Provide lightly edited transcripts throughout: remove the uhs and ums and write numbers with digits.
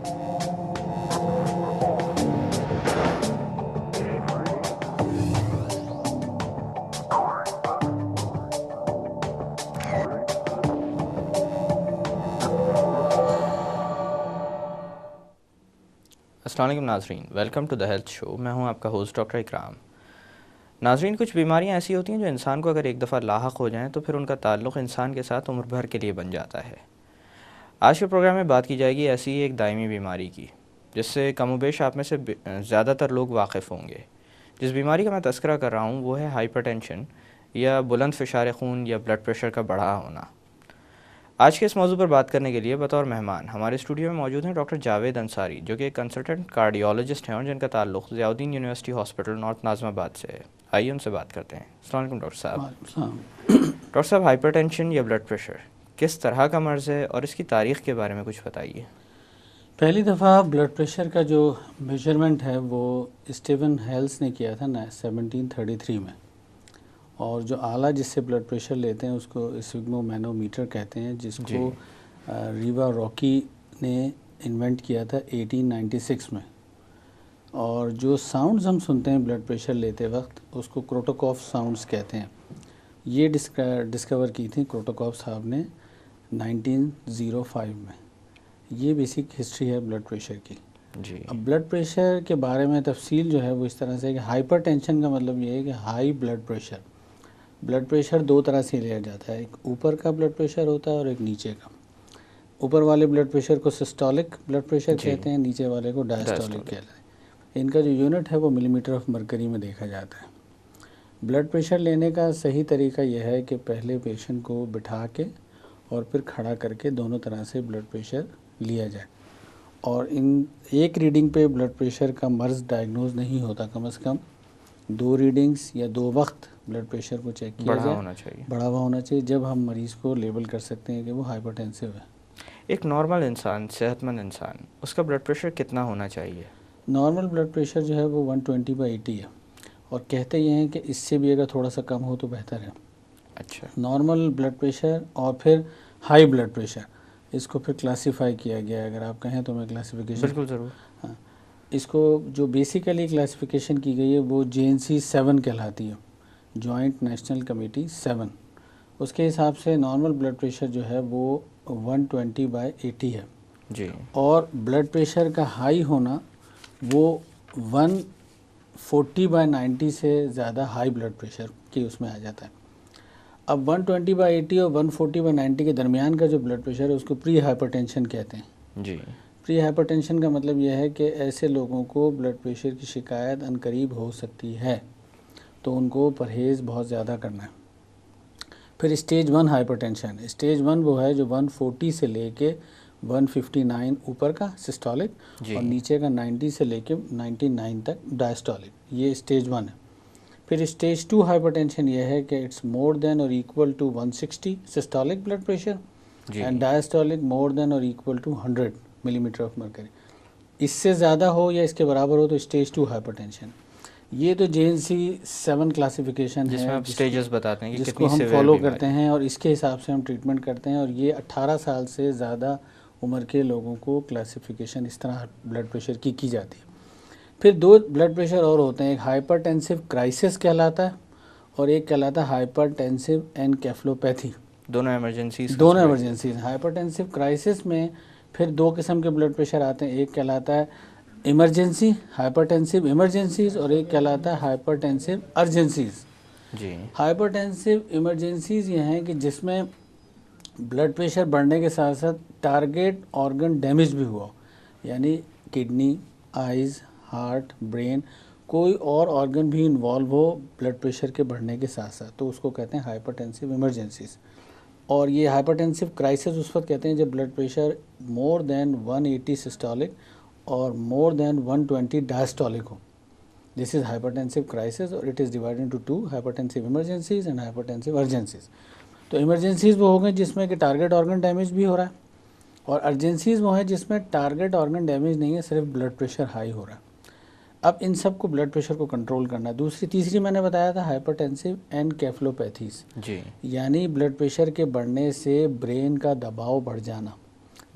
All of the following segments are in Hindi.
अस्सलाम वालेकुम नाज़रीन, welcome to the health show. मैं हूं आपका होस्ट डॉक्टर इकराम। नाज़रीन, कुछ बीमारियां ऐसी होती हैं जो इंसान को अगर एक दफ़ा लाहक हो जाएं तो फिर उनका ताल्लुक़ इंसान के साथ उम्र भर के लिए बन जाता है। आज के प्रोग्राम में बात की जाएगी ऐसी ही एक दायमी बीमारी की, जिससे कमोबेश आप में से ज़्यादातर लोग वाकिफ़ होंगे। जिस बीमारी का मैं तज़किरा कर रहा हूँ वो है हाइपरटेंशन या बुलंद फ़िशार खून या ब्लड प्रेशर का बढ़ा होना। आज के इस मौजू पर बात करने के लिए बतौर मेहमान हमारे स्टूडियो में मौजूद हैं डॉक्टर जावेद अंसारी, जो कि एक कंसल्टेंट कार्डियोलॉजिस्ट हैं और जिनका ताल्लुक़ Ziauddin university hospital north Nazimabad से है। आइए उनसे बात करते हैं। अस्सलाम वालेकुम डॉक्टर साहब। डॉक्टर साहब, हाइपरटेंशन या ब्लड प्रेशर किस तरह का मर्ज़ है और इसकी तारीख़ के बारे में कुछ बताइए। पहली दफ़ा ब्लड प्रेशर का जो मेजरमेंट है वो स्टीवन हेल्स ने किया था ना 1733 में, और जो आला जिससे ब्लड प्रेशर लेते हैं उसको स्फिग्मोमैनोमीटर कहते हैं, जिसको रीवा रॉकी ने इन्वेंट किया था 1896 में। और जो साउंड्स हम सुनते हैं ब्लड प्रेशर लेते वक्त उसको क्रोटोकॉफ साउंड्स कहते हैं। ये डिस्कवर की थी क्रोटोकॉफ साहब ने 1905 में। ये बेसिक हिस्ट्री है ब्लड प्रेशर की जी। अब ब्लड प्रेशर के बारे में तफसील जो है वो इस तरह से है कि हाइपरटेंशन का मतलब ये है कि high blood pressure. Blood pressure दो तरह से लिया जाता है, एक ऊपर का ब्लड प्रेशर होता है और एक नीचे का। ऊपर वाले ब्लड प्रेशर को सिस्टोलिक ब्लड प्रेशर कहते हैं, नीचे वाले को डायस्टोलिक कहते हैं। इनका जो यूनिट है वो मिलीमीटर ऑफ मरकरी में देखा जाता है। ब्लड प्रेशर लेने का सही तरीका यह है कि पहले पेशेंट को बिठा के और फिर खड़ा करके दोनों तरह से ब्लड प्रेशर लिया जाए। और इन एक रीडिंग पे ब्लड प्रेशर का मर्ज़ डायग्नोज नहीं होता, कम से कम 2 रीडिंग्स या 2 वक्त ब्लड प्रेशर को चेक किया जाए, बढ़ा हुआ होना चाहिए, जब हम मरीज़ को लेबल कर सकते हैं कि वो हाइपरटेंसिव है। एक नॉर्मल इंसान, सेहतमंद इंसान, उसका ब्लड प्रेशर कितना होना चाहिए? नॉर्मल ब्लड प्रेशर जो है वो 120/80 है, और कहते ये हैं कि इससे भी अगर थोड़ा सा कम हो तो बेहतर है। अच्छा। नॉर्मल ब्लड प्रेशर और फिर हाई ब्लड प्रेशर, इसको फिर क्लासीफाई किया गया है। अगर आप कहें तो मैं क्लासिफिकेशन, बिल्कुल ज़रूर। हाँ, इसको जो बेसिकली क्लासिफिकेशन की गई है वो JNC 7 कहलाती है, जॉइंट नेशनल कमेटी 7। उसके हिसाब से नॉर्मल ब्लड प्रेशर जो है वो 120/80 है जी। और ब्लड प्रेशर का हाई होना वो 140/90 से ज़्यादा हाई ब्लड प्रेशर की उसमें आ जाता है। अब 120/80 और 140/90 के दरमियान का जो ब्लड प्रेशर है उसको प्री हाइपरटेंशन कहते हैं। जी। प्री हाइपरटेंशन का मतलब यह है कि ऐसे लोगों को ब्लड प्रेशर की शिकायत अनकरीब हो सकती है, तो उनको परहेज़ बहुत ज़्यादा करना है। फिर स्टेज 1 हाइपरटेंशन। स्टेज 1 वो है जो 140 से लेके 159 ऊपर का सिस्टोलिक और नीचे का 90 से लेके 99 तक डायस्टोलिक, ये स्टेज 1 है। फिर स्टेज 2 हाइपरटेंशन ये है कि इट्स मोर देन और equal to 160 systolic blood pressure and diastolic more than और equal to 100 millimetre of mercury. इससे ज़्यादा हो या इसके बराबर हो तो स्टेज 2 हाइपरटेंशन। ये तो JNC 7 क्लासिफिकेशन है, आप स्टेजेस बताते हैं कि जिसको हम फॉलो करते हैं और इसके हिसाब से हम ट्रीटमेंट करते हैं। और ये 18 साल से ज़्यादा उम्र के लोगों को क्लासिफिकेशन इस तरह ब्लड प्रेशर की जाती है। फिर 2 ब्लड प्रेशर और होते हैं, एक हाइपरटेंसिव क्राइसिस कहलाता है और एक कहलाता है हाइपरटेंसिव एनकेफेलोपैथी। दोनों इमरजेंसीज। हाइपरटेंसिव क्राइसिस में फिर 2 किस्म के ब्लड प्रेशर आते हैं, एक कहलाता है इमरजेंसी हाइपरटेंसिव इमरजेंसीज और एक कहलाता है हाइपरटेंसिव अर्जेंसीज। जी। हाइपरटेंसिव इमरजेंसीज ये हैं कि जिसमें ब्लड प्रेशर बढ़ने के साथ साथ टारगेट ऑर्गन डैमेज भी हुआ, यानी किडनी, आइज़, हार्ट, ब्रेन, कोई और ऑर्गन भी इन्वॉल्व हो ब्लड प्रेशर के बढ़ने के साथ साथ, तो उसको कहते हैं हाइपरटेंसिव इमरजेंसीज। और ये हाइपरटेंसिव क्राइसिस उस वक्त कहते हैं जब blood pressure more than 180 systolic और मोर देन 120 डायस्टोलिक हो। दिस इज़ हाइपरटेंसिव क्राइसिस और it is divided into 2, hypertensive emergencies and hypertensive urgencies. तो इमरजेंसीज वो हो गए जिसमें कि टारगेट ऑर्गन डैमेज भी हो रहा है, और अर्जेंसीज वो है जिसमें टारगेट ऑर्गन डैमेज नहीं है, सिर्फ ब्लड प्रेशर हाई हो रहा है। अब इन सब को ब्लड प्रेशर को कंट्रोल करना है। तीसरी मैंने बताया था हाइपरटेंसिव एनकेफेलोपैथीज, जी। यानी ब्लड प्रेशर के बढ़ने से ब्रेन का दबाव बढ़ जाना।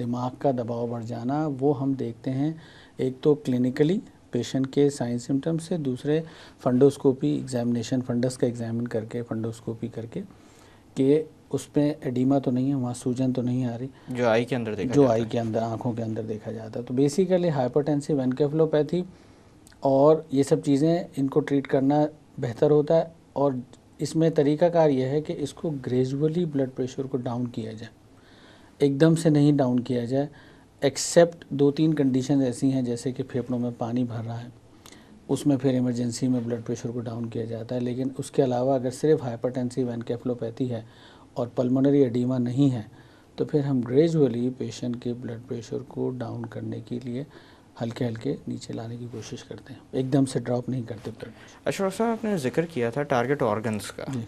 दिमाग का दबाव बढ़ जाना, वो हम देखते हैं एक तो क्लिनिकली पेशेंट के साइन सिम्टम्स से, दूसरे फंडोस्कोपी एग्जामिनेशन, फंडस का एग्जामिन करके, फंडोस्कोपी करके कि उसमें एडिमा तो नहीं है, वहाँ सूजन तो नहीं आ रही, जो आई के अंदर देखा जो जाता आई है। के अंदर, आँखों के अंदर देखा जाता है। तो बेसिकली हाइपरटेंसिव एनकेफेलोपैथी और ये सब चीज़ें, इनको ट्रीट करना बेहतर होता है। और इसमें तरीकाकार यह है कि इसको ग्रेजुअली ब्लड प्रेशर को डाउन किया जाए, एकदम से नहीं डाउन किया जाए, एक्सेप्ट 2-3 कंडीशन ऐसी हैं जैसे कि फेफड़ों में पानी भर रहा है, उसमें फिर इमरजेंसी में ब्लड प्रेशर को डाउन किया जाता है। लेकिन उसके अलावा अगर सिर्फ हाइपरटेंसिव एनकेफेलोपैथी है और पल्मोनरी एडीमा नहीं है, तो फिर हम ग्रेजुअली पेशेंट के ब्लड प्रेशर को डाउन करने के लिए हल्के हल्के नीचे लाने की कोशिश करते हैं, एकदम से ड्रॉप नहीं करते ब्लड प्रेशर। अच्छा डॉक्टर साहब, आपने जिक्र किया था टारगेट ऑर्गन्स का। जी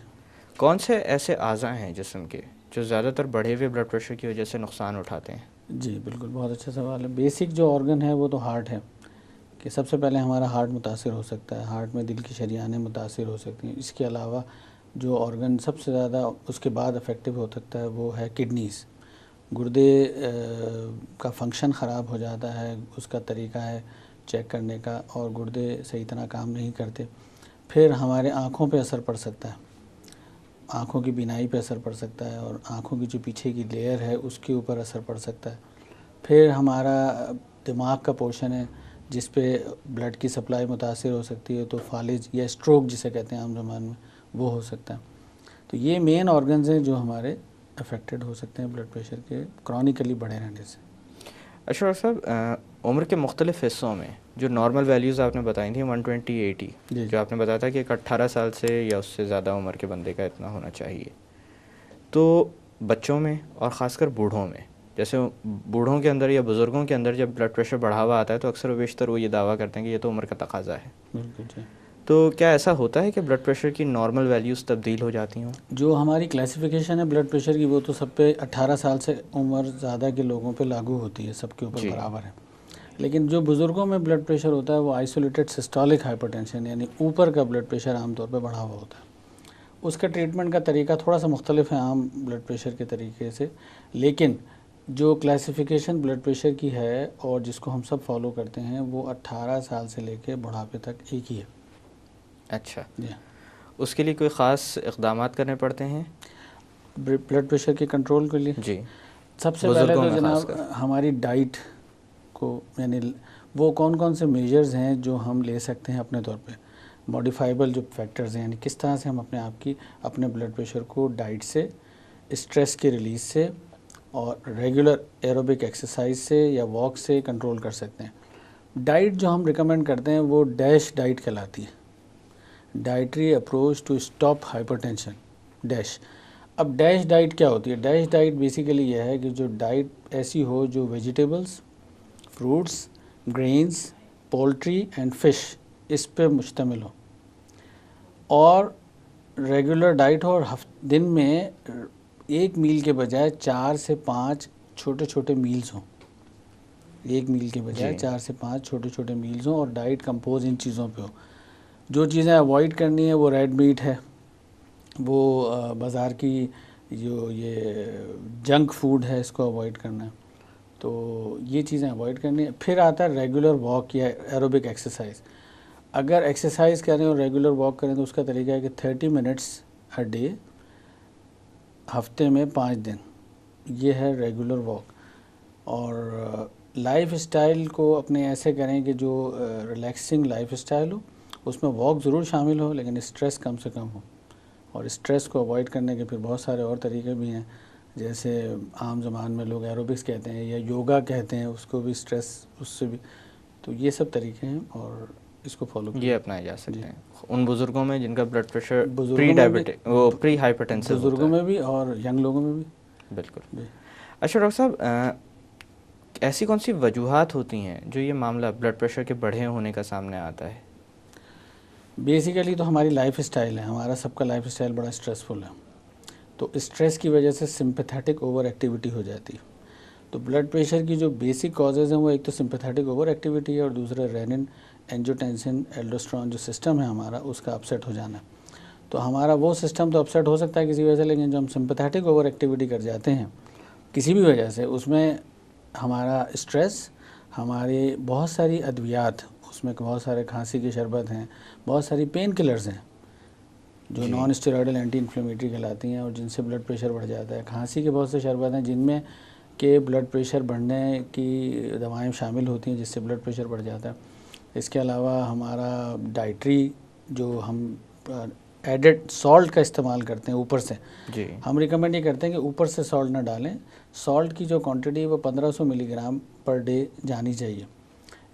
कौन से ऐसे अज़ा हैं जिस्म के जो ज़्यादातर बढ़े हुए ब्लड प्रेशर की वजह से नुकसान उठाते हैं? जी बिल्कुल, बहुत अच्छा सवाल है। बेसिक जो ऑर्गन है वो तो हार्ट है, कि सबसे पहले हमारा हार्ट मुतासिर हो सकता है, हार्ट में दिल की शरीयानें मुतासिर हो सकती हैं। इसके अलावा जो ऑर्गन सबसे ज़्यादा उसके बाद अफेक्टिव हो सकता है वो है किडनीज़। गुर्दे का फंक्शन ख़राब हो जाता है, उसका तरीका है चेक करने का, और गुर्दे सही तरह काम नहीं करते। फिर हमारे आँखों पे असर पड़ सकता है, आँखों की बीनाई पे असर पड़ सकता है, और आँखों की जो पीछे की लेयर है उसके ऊपर असर पड़ सकता है। फिर हमारा दिमाग का पोर्शन है जिस पे ब्लड की सप्लाई मुतासिर हो सकती है, तो फालिज या स्ट्रोक जिसे कहते हैं आम ज़बान में, वो हो सकता है। तो ये मेन ऑर्गन्स हैं जो हमारे अफेक्टेड हो सकते हैं ब्लड प्रेशर के क्रॉनिकली बढ़े रहने से। अच्छा डॉक्टर साहब, उम्र के मुख्तलिफ़ हिस्सों में जो नॉर्मल वैल्यूज़ आपने बताई थी 120/80, जी जो आपने बताया था कि एक 18 साल से या उससे ज़्यादा उम्र के बंदे का इतना होना चाहिए, तो बच्चों में और ख़ासकर बूढ़ों में, जैसे बूढ़ों के अंदर या बुज़ुर्गों के अंदर जब ब्लड प्रेशर बढ़ा हुआ आता है तो अक्सर व बेशतर वो ये दावा करते हैं कि ये तो उम्र का तकाज़ा है। बिल्कुल जी। तो क्या ऐसा होता है कि ब्लड प्रेशर की नॉर्मल वैल्यूज़ तब्दील हो जाती हों? जो हमारी क्लासिफिकेशन है ब्लड प्रेशर की, वो तो सब पे 18 साल से उम्र ज़्यादा के लोगों पे लागू होती है, सबके ऊपर जी। बराबर है। लेकिन जो बुज़ुर्गों में ब्लड प्रेशर होता है वो आइसोलेटेड सिस्टोलिक हाइपरटेंशन, यानी ऊपर का ब्लड प्रेशर आमतौर पे बढ़ा हुआ होता है। उसका ट्रीटमेंट का तरीका थोड़ा सा मुख्तलिफ है आम ब्लड प्रेशर के तरीके से, लेकिन जो क्लासिफिकेशन ब्लड प्रेशर की है और जिसको हम सब फॉलो करते हैं वो 18 साल से लेकर बुढ़ापे तक एक ही है। अच्छा, जी। उसके लिए कोई ख़ास इक़दामात करने पड़ते हैं? ब्लड प्रेशर के कंट्रोल के लिए जी, सबसे पहले बुज़ुर्गों तो में जनाब ख़ासकर। हमारी डाइट को, यानी वो कौन कौन से मेजर्स हैं जो हम ले सकते हैं अपने तौर पे, मॉडिफाइबल जो फैक्टर्स हैं, यानी किस तरह से हम अपने ब्लड प्रेशर को डाइट से, स्ट्रेस के रिलीज से और रेगुलर एरोबिक एक्सरसाइज से या वॉक से कंट्रोल कर सकते हैं। डाइट जो हम रिकमेंड करते हैं वो डैश डाइट कहलाती है, dietary approach to stop hypertension, DASH. अब डैश डाइट क्या होती है? डैश डाइट बेसिकली यह है कि जो डाइट ऐसी हो जो vegetables, fruits, grains, poultry and fish इस पे मुश्तमिल हो, और रेगुलर डाइट हो, और दिन में एक मील के बजाय 4 से 5 छोटे छोटे मील्स हों, एक मील के बजाय जी। 4 से 5 छोटे छोटे मील्स हों, और डाइट कंपोज इन चीज़ों पे हो। जो चीज़ें अवॉइड करनी है वो रेड मीट है, वो बाज़ार की जो ये जंक फूड है इसको अवॉइड करना है, तो ये चीज़ें अवॉइड करनी है। फिर आता है रेगुलर वॉक या एरोबिक एक्सरसाइज। अगर एक्सरसाइज करें और रेगुलर वॉक करें तो उसका तरीका है कि 30 मिनट्स अ डे, हफ्ते में 5 दिन, ये है रेगुलर वॉक। और लाइफ स्टाइल को अपने ऐसे करें कि जो रिलैक्सिंग लाइफ स्टाइल हो, उसमें वॉक ज़रूर शामिल हो लेकिन स्ट्रेस कम से कम हो। और स्ट्रेस को अवॉइड करने के फिर बहुत सारे और तरीके भी हैं, जैसे आम ज़बान में लोग एरोबिक्स कहते हैं या योगा कहते हैं, उसको भी स्ट्रेस उससे भी, तो ये सब तरीके हैं और इसको फॉलो ये अपनाए जा सकते हैं उन बुज़ुर्गों में जिनका ब्लड प्रेशर बुज़ुर्गों में भी, प्री हाइपरटेंसिव होता बुज़ुर्गों है। में भी और यंग लोगों में भी। बिल्कुल। जी। अच्छा डॉक्टर साहब, ऐसी कौन सी वजूहात होती हैं जो ये मामला ब्लड प्रेशर के बढ़े होने का सामने आता है? बेसिकली तो हमारी लाइफ स्टाइल है, हमारा सबका लाइफ स्टाइल बड़ा स्ट्रेसफुल है, तो स्ट्रेस की वजह से सिंपैथेटिक ओवर एक्टिविटी हो जाती है। तो ब्लड प्रेशर की जो बेसिक कॉजेज़ हैं वो एक तो सिंपैथेटिक ओवर एक्टिविटी है और दूसरा रेनिन, एंजियोटेंसिन, एल्डोस्टेरोन जो सिस्टम है हमारा उसका अपसेट हो जाना। तो हमारा वो सिस्टम तो अपसेट हो सकता है किसी वजह से, लेकिन जो हम सिंपैथेटिक ओवर एक्टिविटी कर जाते हैं किसी भी वजह से, उसमें हमारा स्ट्रेस, हमारे बहुत सारी अद्वियात, उसमें बहुत सारे खांसी के शरबत हैं, बहुत सारी पेन किलर्स हैं जो जी। नॉन स्टेरॉयडल एंटी इन्फ्लेमेटरी कहलाती हैं और जिनसे ब्लड प्रेशर बढ़ जाता है। खांसी के बहुत से शरबत हैं जिनमें के ब्लड प्रेशर बढ़ने की दवाएं शामिल होती हैं जिससे ब्लड प्रेशर बढ़ जाता है। इसके अलावा हमारा डाइटरी जो हम एडेड सॉल्ट का इस्तेमाल करते हैं ऊपर से, जी। हम रिकमेंड ये करते हैं कि ऊपर से सॉल्ट ना डालें। सॉल्ट की जो क्वांटिटी वो 1500 मिलीग्राम पर डे जानी चाहिए।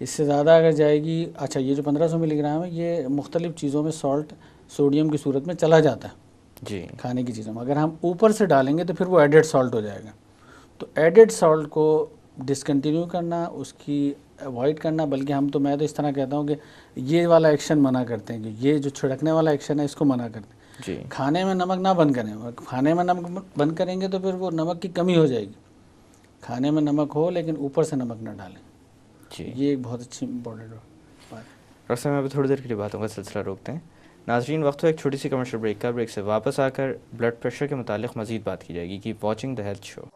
इससे ज़्यादा अगर जाएगी, अच्छा ये जो 1500 मिलीग्राम है ये मुख्तलिफ़ चीज़ों में सॉल्ट सोडियम की सूरत में चला जाता है जी। खाने की चीज़ों में। अगर हम ऊपर से डालेंगे तो फिर वो एडेड सॉल्ट हो जाएगा। तो एडेड सॉल्ट को डिसकंटिन्यू करना, उसकी अवॉइड करना, बल्कि मैं तो इस तरह कहता हूँ कि ये वाला एक्शन मना करते हैं कि ये जो छिड़कने वाला एक्शन है इसको मना करते हैं। जी। खाने में नमक ना बंद करें, और खाने में नमक बंद करेंगे तो फिर वो नमक की कमी हो जाएगी। खाने में नमक हो लेकिन ऊपर से नमक ना डालें। जी। ये एक बहुत अच्छी इंपॉर्टेंट बात है। डॉक्टर साहब, मैं अभी थोड़ी देर के लिए बातों का सिलसिला रोकते हैं। नाजरीन, वक्त हो एक छोटी सी कमर्शियल ब्रेक का। ब्रेक से वापस आकर ब्लड प्रेशर के मुतालिक मज़ीद बात की जाएगी। Keep watching the health show.